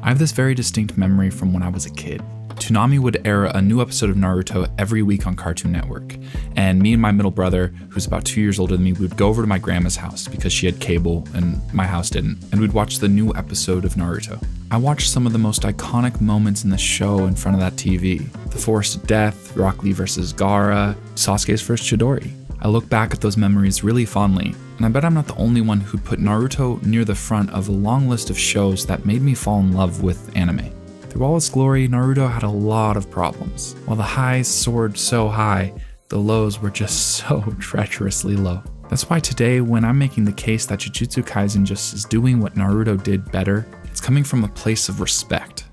I have this very distinct memory from when I was a kid. Toonami would air a new episode of Naruto every week on Cartoon Network, and me and my middle brother, who's about 2 years older than me, would go over to my grandma's house because she had cable and my house didn't, and we'd watch the new episode of Naruto. I watched some of the most iconic moments in the show in front of that TV. The Forest of Death, Rock Lee vs. Gaara, Sasuke's first Chidori. I look back at those memories really fondly, and I bet I'm not the only one who'd put Naruto near the front of a long list of shows that made me fall in love with anime. Through all its glory, Naruto had a lot of problems. While the highs soared so high, the lows were just so treacherously low. That's why today, when I'm making the case that Jujutsu Kaisen just is doing what Naruto did better, it's coming from a place of respect.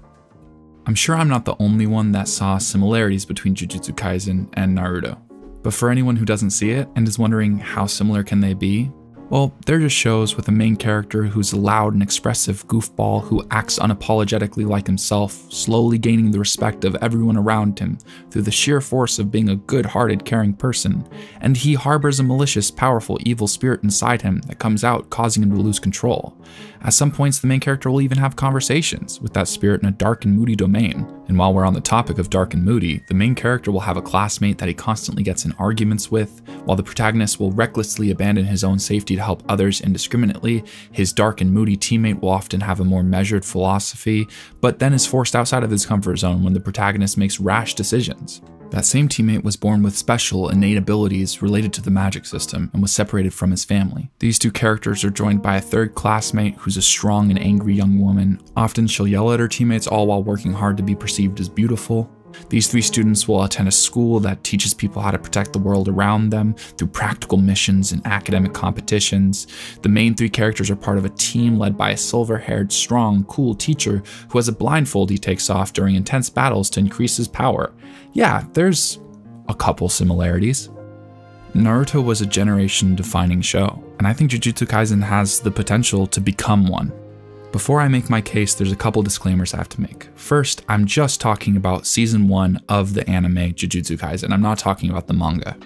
I'm sure I'm not the only one that saw similarities between Jujutsu Kaisen and Naruto. But for anyone who doesn't see it and is wondering how similar can they be, well, they're just shows with a main character who's a loud and expressive goofball who acts unapologetically like himself, slowly gaining the respect of everyone around him through the sheer force of being a good-hearted, caring person, and he harbors a malicious, powerful, evil spirit inside him that comes out, causing him to lose control. At some points, the main character will even have conversations with that spirit in a dark and moody domain. And while we're on the topic of dark and moody, the main character will have a classmate that he constantly gets in arguments with, while the protagonist will recklessly abandon his own safety to help others indiscriminately. His dark and moody teammate will often have a more measured philosophy, but then is forced outside of his comfort zone when the protagonist makes rash decisions. That same teammate was born with special, innate abilities related to the magic system and was separated from his family. These two characters are joined by a third classmate who's a strong and angry young woman. Often she'll yell at her teammates, all while working hard to be perceived as beautiful. These three students will attend a school that teaches people how to protect the world around them through practical missions and academic competitions. The main three characters are part of a team led by a silver-haired, strong, cool teacher who has a blindfold he takes off during intense battles to increase his power. Yeah, there's a couple similarities. Naruto was a generation-defining show, and I think Jujutsu Kaisen has the potential to become one. Before I make my case, there's a couple disclaimers I have to make. First, I'm just talking about season 1 of the anime Jujutsu Kaisen. I'm not talking about the manga.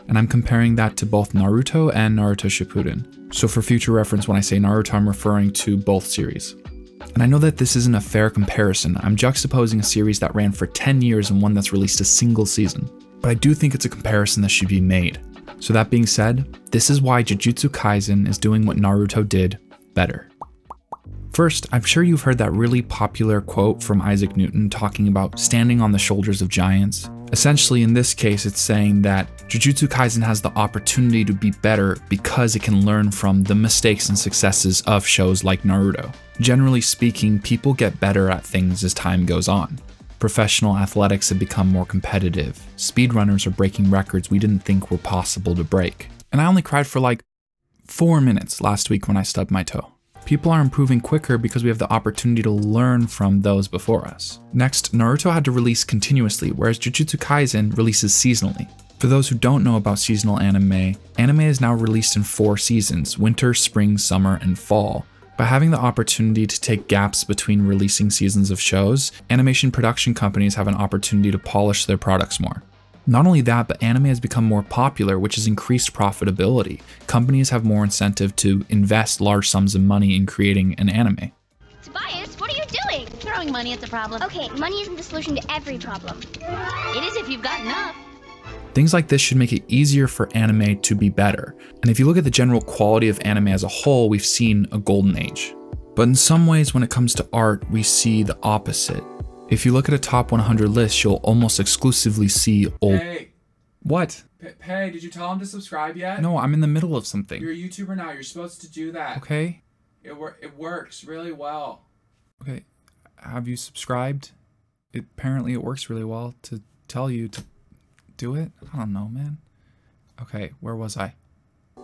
And I'm comparing that to both Naruto and Naruto Shippuden. So for future reference, when I say Naruto, I'm referring to both series. And I know that this isn't a fair comparison. I'm juxtaposing a series that ran for 10 years and one that's released a single season. But I do think it's a comparison that should be made. So that being said, this is why Jujutsu Kaisen is doing what Naruto did better. First, I'm sure you've heard that really popular quote from Isaac Newton talking about standing on the shoulders of giants. Essentially, in this case, it's saying that Jujutsu Kaisen has the opportunity to be better because it can learn from the mistakes and successes of shows like Naruto. Generally speaking, people get better at things as time goes on. Professional athletics have become more competitive. Speedrunners are breaking records we didn't think were possible to break. And I only cried for like 4 minutes last week when I stubbed my toe. People are improving quicker because we have the opportunity to learn from those before us. Next, Naruto had to release continuously, whereas Jujutsu Kaisen releases seasonally. For those who don't know about seasonal anime, anime is now released in 4 seasons: winter, spring, summer, and fall. By having the opportunity to take gaps between releasing seasons of shows, animation production companies have an opportunity to polish their products more. Not only that, but anime has become more popular, which has increased profitability. Companies have more incentive to invest large sums of money in creating an anime. Tobias, what are you doing? Throwing money at the problem. Okay, money isn't the solution to every problem. It is if you've got enough. Things like this should make it easier for anime to be better. And if you look at the general quality of anime as a whole, we've seen a golden age. But in some ways, when it comes to art, we see the opposite. If you look at a top 100 list, you'll almost exclusively see old... Hey. What? Hey, did you tell him to subscribe yet? No, I'm in the middle of something. You're a YouTuber now. You're supposed to do that. Okay. It works really well. Okay. Have you subscribed? Apparently it works really well to tell you to do it. I don't know, man. Okay, where was I?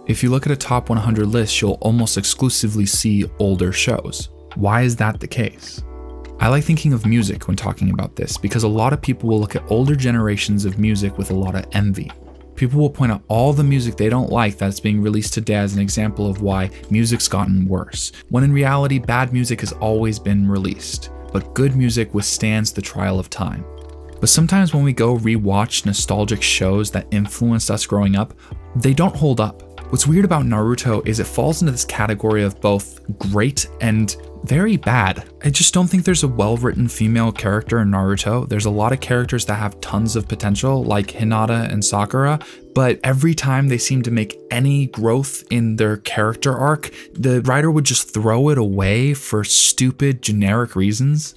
If you look at a top 100 list, you'll almost exclusively see older shows. Why is that the case? I like thinking of music when talking about this because a lot of people will look at older generations of music with a lot of envy. People will point out all the music they don't like that's being released today as an example of why music's gotten worse, when in reality bad music has always been released, but good music withstands the trial of time. But sometimes when we go rewatch nostalgic shows that influenced us growing up, they don't hold up. What's weird about Naruto is it falls into this category of both great and very bad. I just don't think there's a well-written female character in Naruto. There's a lot of characters that have tons of potential, like Hinata and Sakura, but every time they seem to make any growth in their character arc, the writer would just throw it away for stupid, generic reasons.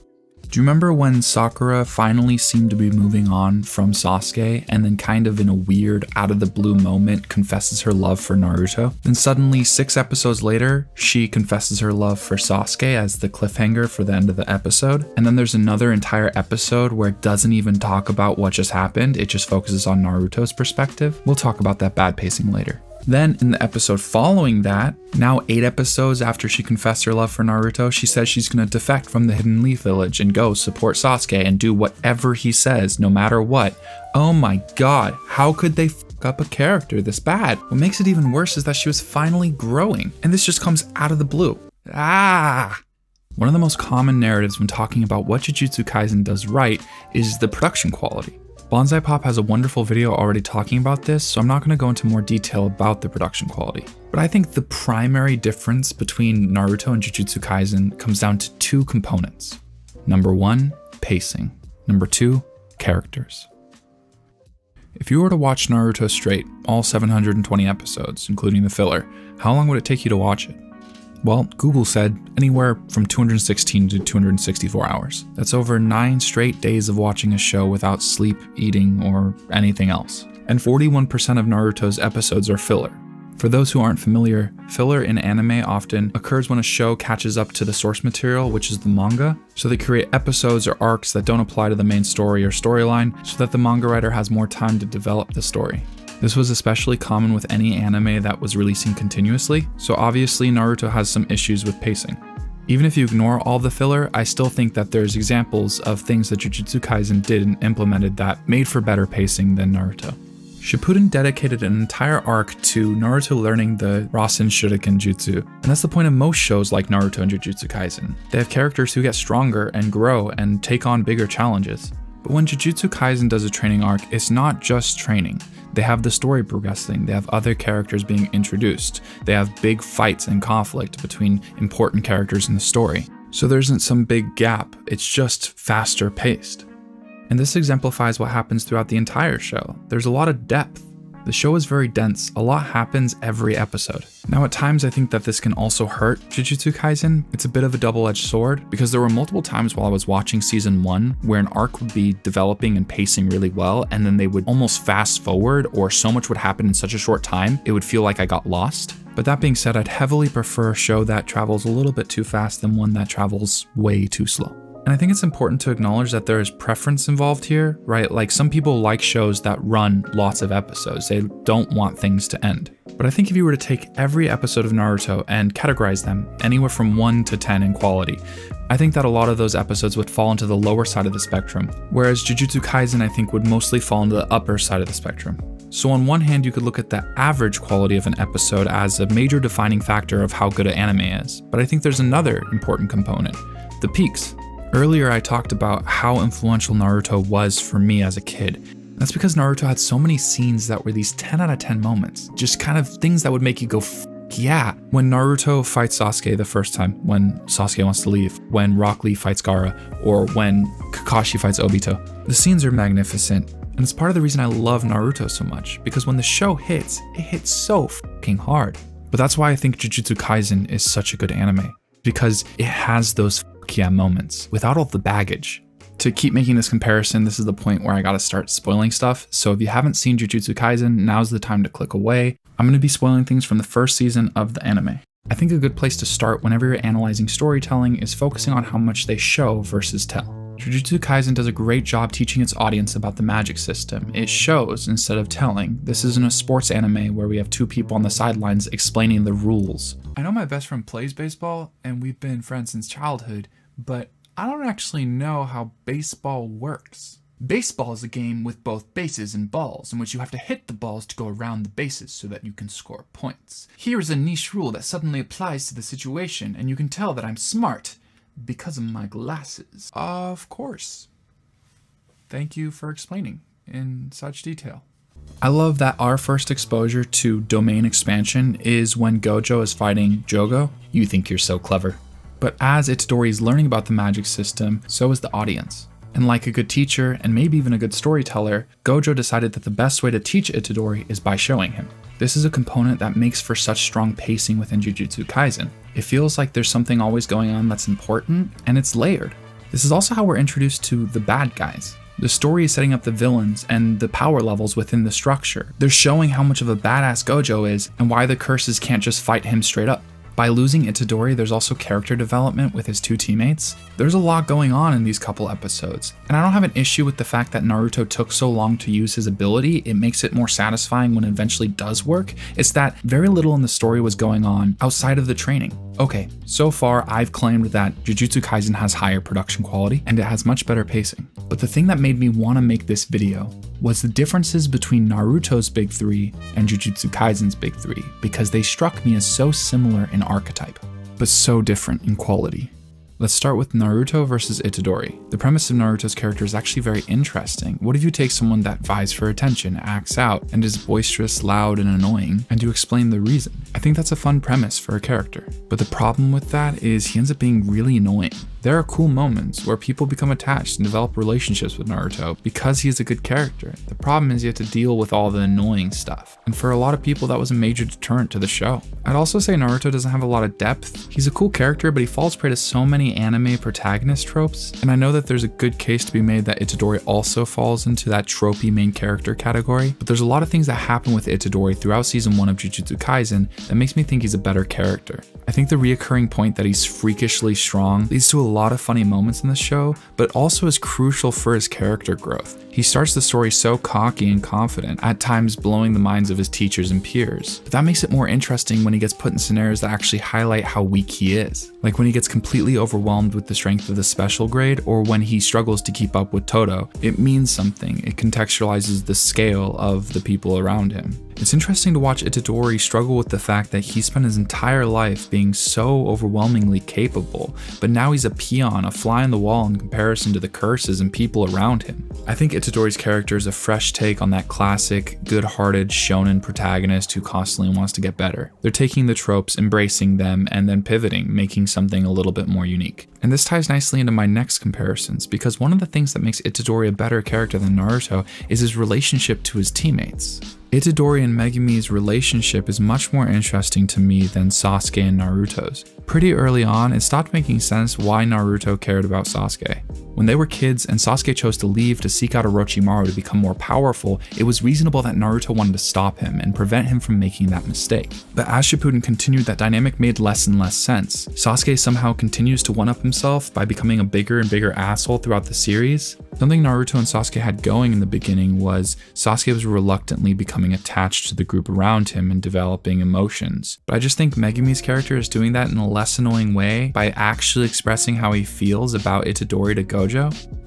Do you remember when Sakura finally seemed to be moving on from Sasuke and then kind of in a weird out of the blue moment confesses her love for Naruto? Then suddenly 6 episodes later, she confesses her love for Sasuke as the cliffhanger for the end of the episode. And then there's another entire episode where it doesn't even talk about what just happened, it just focuses on Naruto's perspective. We'll talk about that bad pacing later. Then in the episode following that, now 8 episodes after she confessed her love for Naruto, she says she's gonna defect from the Hidden Leaf Village and go support Sasuke and do whatever he says, no matter what. Oh my god, how could they fuck up a character this bad? What makes it even worse is that she was finally growing, and this just comes out of the blue. One of the most common narratives when talking about what Jujutsu Kaisen does right is the production quality. Bonsai Pop has a wonderful video already talking about this, so I'm not going to go into more detail about the production quality. But I think the primary difference between Naruto and Jujutsu Kaisen comes down to 2 components. Number 1, pacing. Number 2, characters. If you were to watch Naruto straight, all 720 episodes, including the filler, how long would it take you to watch it? Well, Google said anywhere from 216 to 264 hours. That's over 9 straight days of watching a show without sleep, eating, or anything else. And 41% of Naruto's episodes are filler. For those who aren't familiar, filler in anime often occurs when a show catches up to the source material, which is the manga, so they create episodes or arcs that don't apply to the main story or storyline, so that the manga writer has more time to develop the story. This was especially common with any anime that was releasing continuously, so obviously Naruto has some issues with pacing. Even if you ignore all the filler, I still think that there's examples of things that Jujutsu Kaisen did and implemented that made for better pacing than Naruto. Shippuden dedicated an entire arc to Naruto learning the Rasen Shuriken Jutsu, and that's the point of most shows like Naruto and Jujutsu Kaisen. They have characters who get stronger and grow and take on bigger challenges. But when Jujutsu Kaisen does a training arc, it's not just training. They have the story progressing, they have other characters being introduced, they have big fights and conflict between important characters in the story. So there isn't some big gap, it's just faster paced. And this exemplifies what happens throughout the entire show. There's a lot of depth. The show is very dense, a lot happens every episode. Now at times I think that this can also hurt Jujutsu Kaisen. It's a bit of a double-edged sword, because there were multiple times while I was watching season 1 where an arc would be developing and pacing really well, and then they would almost fast forward, or so much would happen in such a short time, it would feel like I got lost. But that being said, I'd heavily prefer a show that travels a little bit too fast than one that travels way too slow. And I think it's important to acknowledge that there is preference involved here, right? Like some people like shows that run lots of episodes. They don't want things to end. But I think if you were to take every episode of Naruto and categorize them anywhere from 1 to 10 in quality, I think that a lot of those episodes would fall into the lower side of the spectrum, whereas Jujutsu Kaisen I think would mostly fall into the upper side of the spectrum. So on one hand, you could look at the average quality of an episode as a major defining factor of how good an anime is, but I think there's another important component, the peaks. Earlier I talked about how influential Naruto was for me as a kid. That's because Naruto had so many scenes that were these 10 out of 10 moments, just kind of things that would make you go yeah. When Naruto fights Sasuke the first time, when Sasuke wants to leave, when Rock Lee fights Gaara, or when Kakashi fights Obito. The scenes are magnificent, and it's part of the reason I love Naruto so much, because when the show hits, it hits so fucking hard. But that's why I think Jujutsu Kaisen is such a good anime, because it has those yeah moments without all the baggage. To keep making this comparison, this is the point where I gotta start spoiling stuff, so if you haven't seen Jujutsu Kaisen, now's the time to click away. I'm gonna be spoiling things from the first season of the anime. I think a good place to start whenever you're analyzing storytelling is focusing on how much they show versus tell. Jujutsu Kaisen does a great job teaching its audience about the magic system. It shows instead of telling. This isn't a sports anime where we have 2 people on the sidelines explaining the rules. I know my best friend plays baseball, and we've been friends since childhood, but I don't actually know how baseball works. Baseball is a game with both bases and balls, in which you have to hit the balls to go around the bases so that you can score points. Here is a niche rule that suddenly applies to the situation, and you can tell that I'm smart because of my glasses. Of course. Thank you for explaining in such detail. I love that our first exposure to domain expansion is when Gojo is fighting Jogo. You think you're so clever. But as Itadori is learning about the magic system, so is the audience. And like a good teacher, and maybe even a good storyteller, Gojo decided that the best way to teach Itadori is by showing him. This is a component that makes for such strong pacing within Jujutsu Kaisen. It feels like there's something always going on that's important, and it's layered. This is also how we're introduced to the bad guys. The story is setting up the villains and the power levels within the structure. They're showing how much of a badass Gojo is and why the curses can't just fight him straight up. By losing Itadori, there's also character development with his two teammates. There's a lot going on in these couple episodes, and I don't have an issue with the fact that Naruto took so long to use his ability. It makes it more satisfying when it eventually does work. It's that very little in the story was going on outside of the training. Okay, so far I've claimed that Jujutsu Kaisen has higher production quality and it has much better pacing. But the thing that made me want to make this video was the differences between Naruto's big three and Jujutsu Kaisen's big three, because they struck me as so similar in archetype, but so different in quality. Let's start with Naruto versus Itadori. The premise of Naruto's character is actually very interesting. What if you take someone that vies for attention, acts out, and is boisterous, loud, and annoying, and you explain the reason? I think that's a fun premise for a character. But the problem with that is he ends up being really annoying. There are cool moments where people become attached and develop relationships with Naruto because he is a good character. The problem is you have to deal with all the annoying stuff. And for a lot of people, that was a major deterrent to the show. I'd also say Naruto doesn't have a lot of depth. He's a cool character, but he falls prey to so many anime protagonist tropes. And I know that there's a good case to be made that Itadori also falls into that tropey main character category, but there's a lot of things that happen with Itadori throughout season 1 of Jujutsu Kaisen that makes me think he's a better character. I think the reoccurring point that he's freakishly strong leads to a lot of funny moments in the show, but also is crucial for his character growth. He starts the story so cocky and confident, at times blowing the minds of his teachers and peers. But that makes it more interesting when he gets put in scenarios that actually highlight how weak he is. Like when he gets completely overwhelmed with the strength of the special grade, or when he struggles to keep up with Todo. It means something. It contextualizes the scale of the people around him. It's interesting to watch Itadori struggle with the fact that he spent his entire life being so overwhelmingly capable, but now he's a peon, a fly on the wall in comparison to the curses and people around him. I think Itadori's character is a fresh take on that classic, good-hearted shonen protagonist who constantly wants to get better. They're taking the tropes, embracing them, and then pivoting, making something a little bit more unique. And this ties nicely into my next comparisons, because one of the things that makes Itadori a better character than Naruto is his relationship to his teammates. Itadori and Megumi's relationship is much more interesting to me than Sasuke and Naruto's. Pretty early on, it stopped making sense why Naruto cared about Sasuke. When they were kids and Sasuke chose to leave to seek out Orochimaru to become more powerful, it was reasonable that Naruto wanted to stop him and prevent him from making that mistake. But as Shippuden continued, that dynamic made less and less sense. Sasuke somehow continues to one-up himself by becoming a bigger and bigger asshole throughout the series. Something Naruto and Sasuke had going in the beginning was Sasuke was reluctantly becoming attached to the group around him and developing emotions. But I just think Megumi's character is doing that in a less annoying way by actually expressing how he feels about Itadori to Gojo.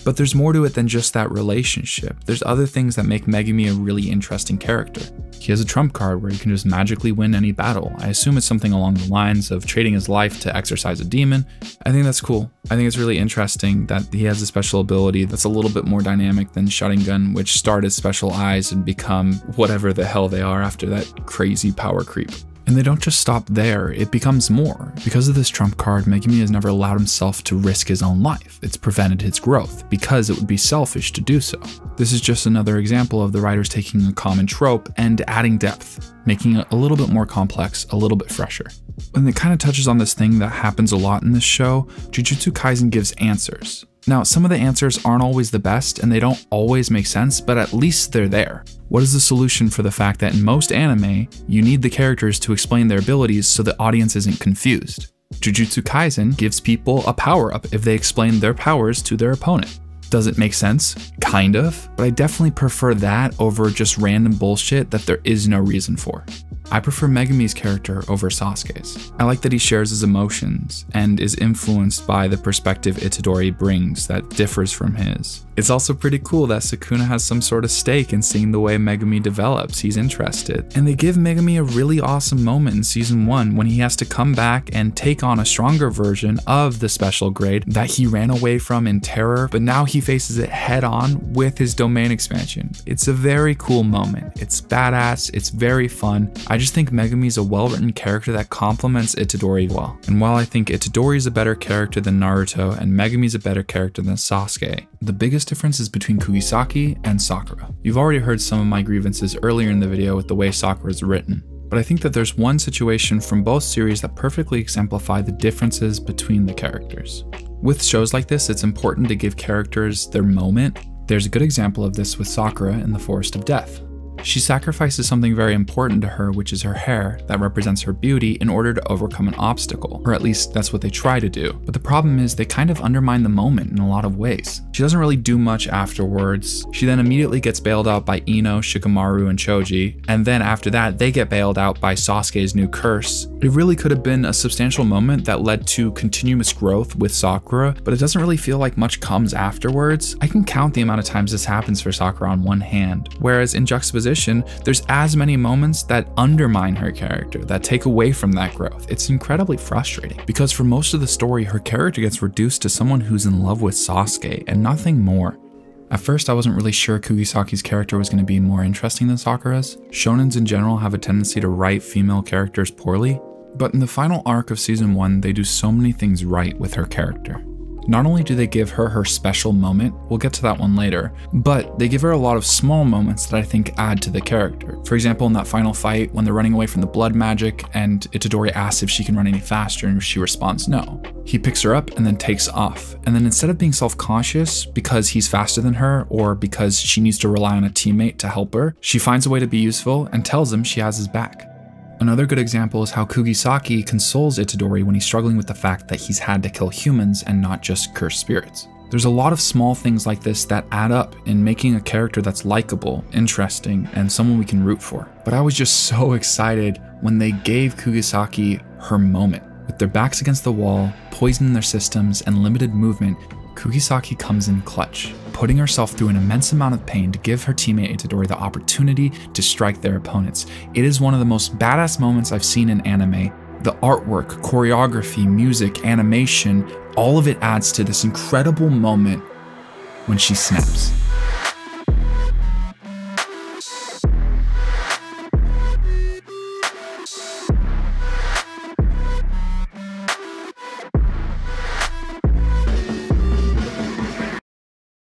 But there's more to it than just that relationship. There's other things that make Megumi a really interesting character. He has a trump card where he can just magically win any battle. I assume it's something along the lines of trading his life to exorcise a demon. I think that's cool. I think it's really interesting that he has a special ability that's a little bit more dynamic than Sharingan, which start as special eyes and become whatever the hell they are after that crazy power creep. And they don't just stop there, it becomes more. Because of this trump card, Megumi has never allowed himself to risk his own life. It's prevented his growth, because it would be selfish to do so. This is just another example of the writers taking a common trope and adding depth, making it a little bit more complex, a little bit fresher. And it kind of touches on this thing that happens a lot in this show. Jujutsu Kaisen gives answers. Now, some of the answers aren't always the best and they don't always make sense, but at least they're there. What is the solution for the fact that in most anime, you need the characters to explain their abilities so the audience isn't confused? Jujutsu Kaisen gives people a power-up if they explain their powers to their opponent. Does it make sense? Kind of, but I definitely prefer that over just random bullshit that there is no reason for. I prefer Megumi's character over Sasuke's. I like that he shares his emotions and is influenced by the perspective Itadori brings that differs from his. It's also pretty cool that Sukuna has some sort of stake in seeing the way Megumi develops. He's interested. And they give Megumi a really awesome moment in season 1 when he has to come back and take on a stronger version of the special grade that he ran away from in terror, but now he faces it head on with his domain expansion. It's a very cool moment. It's badass, it's very fun. I just think Megumi's a well-written character that complements Itadori well. And while I think Itadori's a better character than Naruto and Megumi's a better character than Sasuke, the biggest difference is between Kugisaki and Sakura. You've already heard some of my grievances earlier in the video with the way Sakura is written, but I think that there's one situation from both series that perfectly exemplify the differences between the characters. With shows like this, it's important to give characters their moment. There's a good example of this with Sakura in the Forest of Death. She sacrifices something very important to her, which is her hair that represents her beauty, in order to overcome an obstacle, or at least that's what they try to do. But the problem is they kind of undermine the moment in a lot of ways. She doesn't really do much afterwards. She then immediately gets bailed out by Ino, Shikamaru, and Choji, and then after that they get bailed out by Sasuke's new curse. It really could have been a substantial moment that led to continuous growth with Sakura, but it doesn't really feel like much comes afterwards. I can count the amount of times this happens for Sakura on one hand, whereas in juxtaposition, there's as many moments that undermine her character, that take away from that growth. It's incredibly frustrating because for most of the story, her character gets reduced to someone who's in love with Sasuke and nothing more. At first, I wasn't really sure Kugisaki's character was going to be more interesting than Sakura's. Shonens in general have a tendency to write female characters poorly, but in the final arc of season 1, they do so many things right with her character. Not only do they give her her special moment, we'll get to that one later, but they give her a lot of small moments that I think add to the character. For example, in that final fight, when they're running away from the blood magic and Itadori asks if she can run any faster and she responds no. He picks her up and then takes off. And then instead of being self-conscious because he's faster than her or because she needs to rely on a teammate to help her, she finds a way to be useful and tells him she has his back. Another good example is how Kugisaki consoles Itadori when he's struggling with the fact that he's had to kill humans and not just cursed spirits. There's a lot of small things like this that add up in making a character that's likable, interesting, and someone we can root for. But I was just so excited when they gave Kugisaki her moment. With their backs against the wall, poison in their systems, and limited movement, Kugisaki comes in clutch, putting herself through an immense amount of pain to give her teammate Itadori the opportunity to strike their opponents. It is one of the most badass moments I've seen in anime. The artwork, choreography, music, animation, all of it adds to this incredible moment when she snaps.